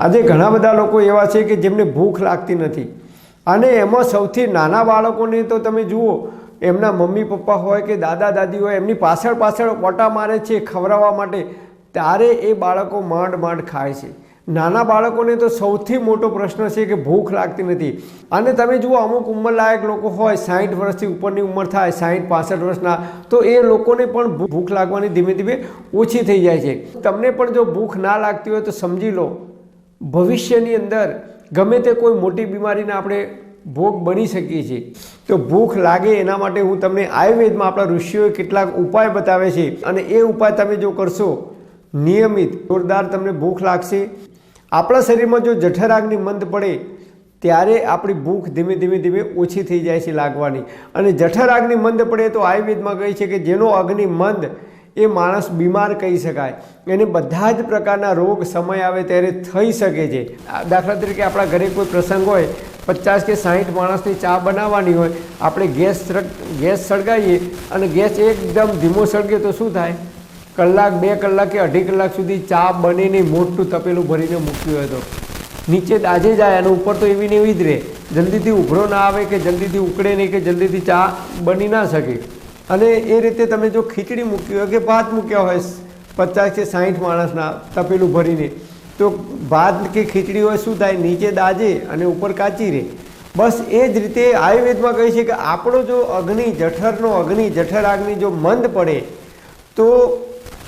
આજે ઘણા બધા લોકો એવા છે કે જેમને ભૂખ લાગતી નથી, અને એમાં સૌથી નાના બાળકોને તો તમે જુઓ, એમના મમ્મી પપ્પા હોય કે દાદા દાદી હોય, એમની પાછળ પાછળ ઓટા મારે છે ખવડાવવા માટે, ત્યારે એ બાળકો માંડ માંડ ખાય છે. નાના બાળકોને તો સૌથી મોટો પ્રશ્ન છે કે ભૂખ લાગતી નથી. અને તમે જુઓ, અમુક ઉંમરલાયક લોકો હોય, 60 વર્ષથી ઉપરની ઉંમર થાય, 60-65 વર્ષના, તો એ લોકોને પણ ભૂખ લાગવાની ધીમે ધીમે ઓછી થઈ જાય છે. તમને પણ જો ભૂખ ના લાગતી હોય તો સમજી લો, ભવિષ્યની અંદર ગમે તે કોઈ મોટી બીમારીના આપણે ભોગ બની શકીએ છીએ. તો ભૂખ લાગે એના માટે હું તમને આયુર્વેદમાં આપણા ઋષિઓએ કેટલાક ઉપાય બતાવે છે, અને એ ઉપાય તમે જો કરશો નિયમિત, જોરદાર તમને ભૂખ લાગશે. આપણા શરીરમાં જો જઠરાગ્નિ મંદ પડે ત્યારે આપણી ભૂખ ધીમે ધીમે ધીમે ઓછી થઈ જાય છે લાગવાની. અને જઠરાગ્નિ મંદ પડે તો આયુર્વેદમાં કહે છે કે જેનો અગ્નિ મંદ એ માણસ બીમાર કહી શકાય. એને બધા જ પ્રકારના રોગ સમય આવે ત્યારે થઈ શકે છે. દાખલા તરીકે આપણા ઘરે કોઈ પ્રસંગ હોય, 50 કે 60 માણસની ચા બનાવવાની હોય, આપણે ગેસ સળગાવીએ અને ગેસ એકદમ ધીમો સળગે તો શું થાય? કલાક 2 કલાક કે 2.5 કલાક સુધી ચા બનીને મોટું તપેલું ભરીને મૂક્યું હોય તો નીચે દાજે જાય, અને ઉપર તો એવી ને એવી જ રહે, જલ્દીથી ઉભરો ના આવે કે જલ્દીથી ઉકળે નહીં કે જલ્દીથી ચા બની ના શકે. અને એ રીતે તમે જો ખીચડી મૂકી હોય કે ભાત મૂક્યા હોય 50 કે 60 માણસના તપેલું ભરીને, તો ભાત કે ખીચડી હોય શું થાય? નીચે દાજે અને ઉપર કાચી રહે. બસ એ જ રીતે આયુર્વેદમાં કહે છે કે આપણો જો અગ્નિ, જઠરનો અગ્નિ, જઠરાગ્નિ જો મંદ પડે તો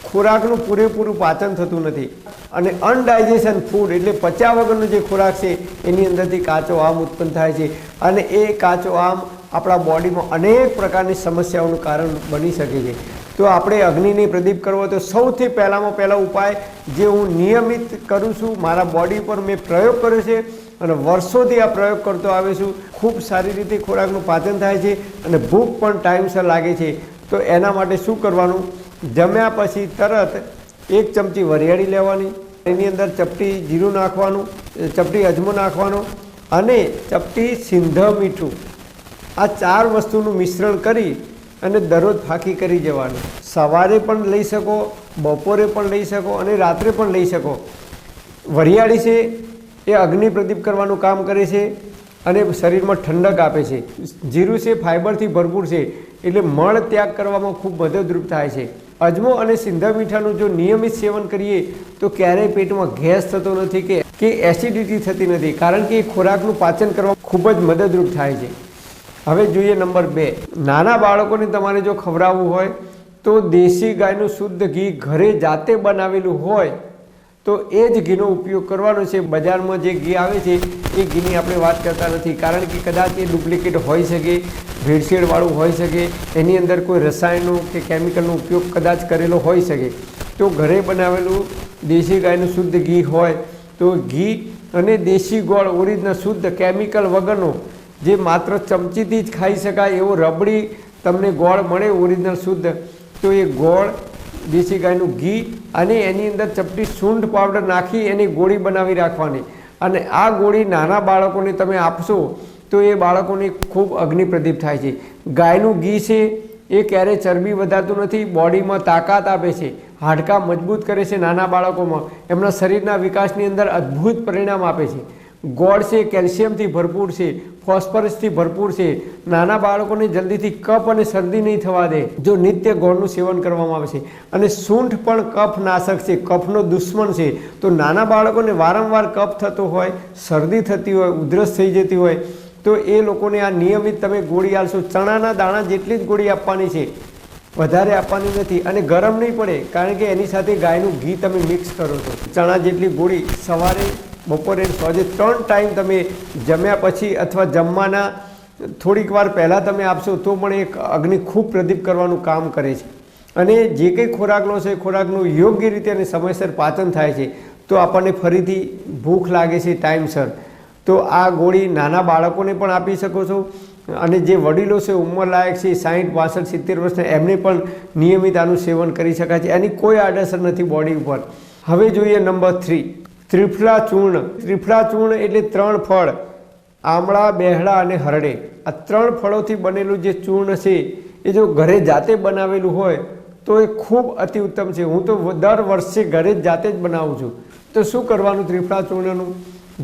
ખોરાકનું પૂરેપૂરું પાચન થતું નથી, અને અનડાઇજેશન ફૂડ એટલે પચ્યા વગરનો જે ખોરાક છે એની અંદરથી કાચો આમ ઉત્પન્ન થાય છે, અને એ કાચો આમ આપણા બોડીમાં અનેક પ્રકારની સમસ્યાઓનું કારણ બની શકે છે. તો આપણે અગ્નિને પ્રદીપ કરવો તો સૌથી પહેલામાં પહેલો ઉપાય જે હું નિયમિત કરું છું, મારા બોડી પર મેં પ્રયોગ કર્યો છે અને વર્ષોથી આ પ્રયોગ કરતો આવ્યો છું. ખૂબ સારી રીતે ખોરાકનું પાચન થાય છે અને ભૂખ પણ ટાઈમસર લાગે છે. તો એના માટે શું કરવાનું? જમ્યા પછી તરત 1 ચમચી વરિયાળી લેવાની, એની અંદર ચપટી જીરું નાખવાનું, ચપટી અજમો નાખવાનો અને ચપટી સિંધ મીઠું, આ 4 વસ્તુનું મિશ્રણ કરી અને દરરોજ ફાંકી કરી જવાનું. સવારે પણ લઈ શકો, બપોરે પણ લઈ શકો અને રાત્રે પણ લઈ શકો. વરિયાળી છે એ અગ્નિ પ્રદીપ કરવાનું કામ કરે છે અને શરીરમાં ઠંડક આપે છે. જીરું છે ફાઇબરથી ભરપૂર છે, એટલે મળ ત્યાગ કરવામાં ખૂબ મદદરૂપ થાય છે. અજમો અને સિંધા મીઠાનું જો નિયમિત સેવન કરીએ તો ક્યારેય પેટમાં ગેસ થતો નથી કે એસિડિટી થતી નથી, કારણ કે એ ખોરાકનું પાચન કરવામાં ખૂબ જ મદદરૂપ થાય છે. હવે જોઈએ નંબર 2. નાના બાળકોને તમારે જો ખવડાવવું હોય તો દેશી ગાયનું શુદ્ધ ઘી ઘરે જાતે બનાવેલું હોય તો એ જ ઘીનો ઉપયોગ કરવાનો છે. બજારમાં જે ઘી આવે છે એ ઘીની આપણે વાત કરતા નથી, કારણ કે કદાચ એ ડુપ્લિકેટ હોઈ શકે, ભેળસેળવાળું હોઈ શકે, એની અંદર કોઈ રસાયણનો કે કેમિકલનો ઉપયોગ કદાચ કરેલો હોઈ શકે. તો ઘરે બનાવેલું દેશી ગાયનું શુદ્ધ ઘી હોય તો ઘી અને દેશી ગોળ ઓરિજિનલ શુદ્ધ કેમિકલ વગરનો, જે માત્ર ચમચીથી જ ખાઈ શકાય એવો રબડી તમને ગોળ મળે ઓરિજિનલ શુદ્ધ, તો એ ગોળ, દેશી ગાયનું ઘી અને એની અંદર ચપટી સૂંઠ પાવડર નાખી એની ગોળી બનાવી રાખવાની, અને આ ગોળી નાના બાળકોને તમે આપશો તો એ બાળકોને ખૂબ અગ્નિ પ્રદીપ થાય છે. ગાયનું ઘી છે એ ક્યારેય ચરબી વધારતું નથી, બોડીમાં તાકાત આપે છે, હાડકાં મજબૂત કરે છે નાના બાળકોમાં, એમના શરીરના વિકાસની અંદર અદ્ભુત પરિણામ આપે છે. ગોળ છે કેલ્શિયમથી ભરપૂર છે, ફોસ્ફરસથી ભરપૂર છે, નાના બાળકોને જલ્દીથી કફ અને શરદી નહીં થવા દે જો નિત્ય ગોળનું સેવન કરવામાં આવે છે. અને સૂંઠ પણ કફ નાશક છે, કફનો દુશ્મન છે. તો નાના બાળકોને વારંવાર કફ થતો હોય, શરદી થતી હોય, ઉધરસ થઈ જતી હોય, તો એ લોકોને આ નિયમિત તમે ગોળી આપશો. ચણાના દાણા જેટલી જ ગોળી આપવાની છે, વધારે આપવાની નથી, અને ગરમ નહીં પડે, કારણ કે એની સાથે ગાયનું ઘી તમે મિક્સ કરો છો. ચણા જેટલી ગોળી સવારે, બપોરે, સાંજે 3 ટાઈમ તમે જમ્યા પછી અથવા જમવાના થોડીક વાર પહેલાં તમે આપશો તો પણ એક અગ્નિ ખૂબ પ્રદીપ કરવાનું કામ કરે છે. અને જે કંઈ ખોરાક લો છે, ખોરાકનું યોગ્ય રીતે અને સમયસર પાચન થાય છે તો આપણને ફરીથી ભૂખ લાગે છે ટાઈમસર. તો આ ગોળી નાના બાળકોને પણ આપી શકો છો, અને જે વડીલો છે, ઉંમરલાયક છે, 60, 62, 70 વર્ષના, એમને પણ નિયમિત આનું સેવન કરી શકાય છે. એની કોઈ આડઅસર નથી બોડી ઉપર. હવે જોઈએ નંબર 3, ત્રિફળા ચૂર્ણ. ત્રિફળા ચૂર્ણ એટલે 3 ફળ, આમળા, બેહડા અને હરડે. આ 3 ફળોથી બનેલું જે ચૂર્ણ છે એ જો ઘરે જાતે બનાવેલું હોય તો એ ખૂબ અતિ ઉત્તમ છે. હું તો દર વર્ષે ઘરે જ જાતે જ બનાવું છું. તો શું કરવાનું ત્રિફળા ચૂર્ણનું?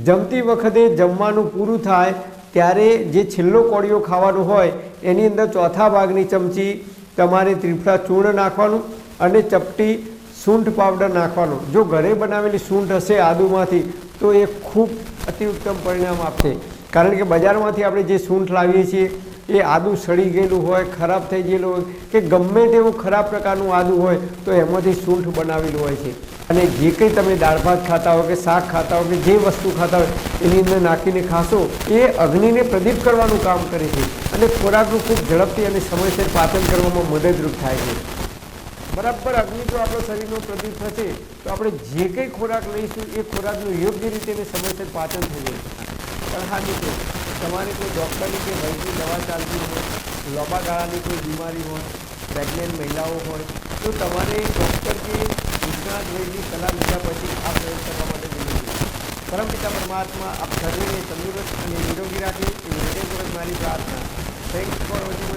જમતી વખતે જમવાનું પૂરું થાય ત્યારે જે છેલ્લો કોળિયો ખાવાનો હોય એની અંદર ચોથા ભાગની ચમચી તમારે ત્રિફળા ચૂર્ણ નાખવાનું અને ચપટી સૂંઠ પાવડર નાખવાનો. જો ઘરે બનાવેલી સૂંઠ હશે આદુમાંથી તો એ ખૂબ અતિ ઉત્તમ પરિણામ આપશે. કારણ કે બજારમાંથી આપણે જે સૂંઠ લાવીએ છીએ એ આદું સડી ગયેલું હોય, ખરાબ થઈ ગયેલું હોય કે ગમે તેવું ખરાબ પ્રકારનું આદું હોય તો એમાંથી સૂંઠ બનાવેલું હોય છે. અને જે કંઈ તમે દાળ ભાત ખાતા હો કે શાક ખાતા હો કે જે વસ્તુ ખાતા હોય એની અંદર નાખીને ખાશો એ અગ્નિને પ્રદીપ કરવાનું કામ કરે છે અને ખોરાકનું ખૂબ ઝડપથી અને સમયસર પાચન કરવામાં મદદરૂપ થાય છે. બરાબર અગ્નિ જો આપણો શરીરનો પ્રદીપ થશે તો આપણે જે કંઈ ખોરાક લઈશું એ ખોરાકનું યોગ્ય રીતે અને સમયસર પાચન થઈ જશે. પણ હા મિત્રો, તમારે કોઈ ડૉક્ટરની કે વૈદ્યની દવા ચાલતી હોય, લાંબા ગાળાની કોઈ બીમારી હોય, પ્રેગ્નન્ટ મહિલાઓ હોય તો તમારે ડૉક્ટર કે નિષ્ણાત વૈદ્યની સલાહ લીધા પછી આ પ્રયોગ કરવા માટે જરૂરી છે. પરમપિતા પરમાત્મા આપ સર્વેને તંદુરસ્ત અને નિરોગી રાખે એવી હૃદયપૂર્વક મારી પ્રાર્થના. Thanks for watching.